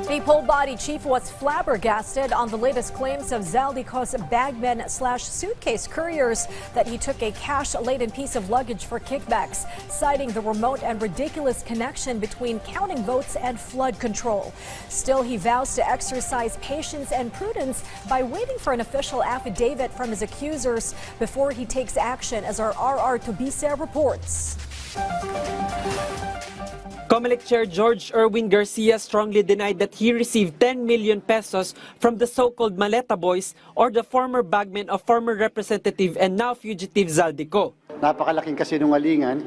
The Pole Body chief was flabbergasted on the latest claims of Zaldico's bagmen/suitcase couriers that he took a cash-laden piece of luggage for kickbacks, citing the remote and ridiculous connection between counting votes and flood control. Still, he vows to exercise patience and prudence by waiting for an official affidavit from his accusers before he takes action, as our RR Tobise reports. COMELEC Chair George Erwin Garcia strongly denied that he received 10 million pesos from the so-called Maleta Boys or the former bagmen of former Representative and now fugitive Zaldico. Napakalaking kasinungalingan.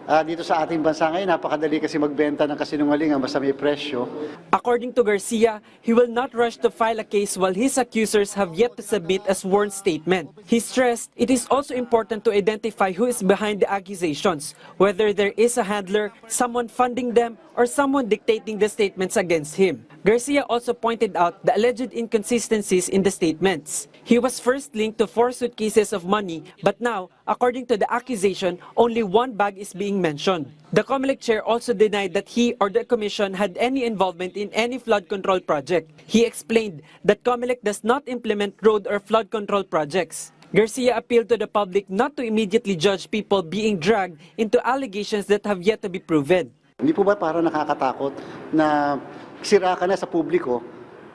Dito sa ating bansa ngayon, napakadali kasi magbenta ng kasinungalingan basta may presyo. According to Garcia, he will not rush to file a case while his accusers have yet to submit a sworn statement. He stressed it is also important to identify who is behind the accusations, whether there is a handler, someone funding them, or someone dictating the statements against him. Garcia also pointed out the alleged inconsistencies in the statements. He was first linked to 4 suitcases of money, but now, according to the accusation, only 1 bag is being mentioned. The COMELEC chair also denied that he or the commission had any involvement in any flood control project. He explained that COMELEC does not implement road or flood control projects. Garcia appealed to the public not to immediately judge people being dragged into allegations that have yet to be proven. Hindi po ba para nakakatakot na sira ka na sa publiko,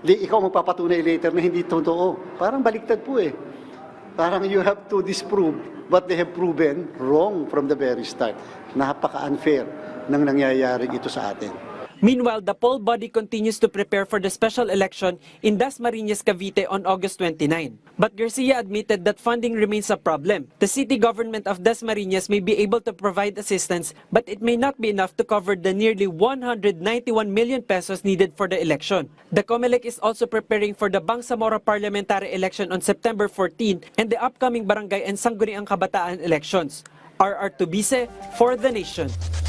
ikaw magpapatunay later na hindi totoo? Parang baliktad po eh. Parang you have to disprove what they have proven wrong from the very start. Napaka-unfair ng nangyayaring ito sa atin. Meanwhile, the Pole Body continues to prepare for the special election in Dasmariñas, Cavite on August 29. But Garcia admitted that funding remains a problem. The city government of Dasmariñas may be able to provide assistance, but it may not be enough to cover the nearly 191 million pesos needed for the election. The COMELEC is also preparing for the Bangsamoro parliamentary election on September 14 and the upcoming barangay and Sangguniang Kabataan elections. RR Tobise for The Nation.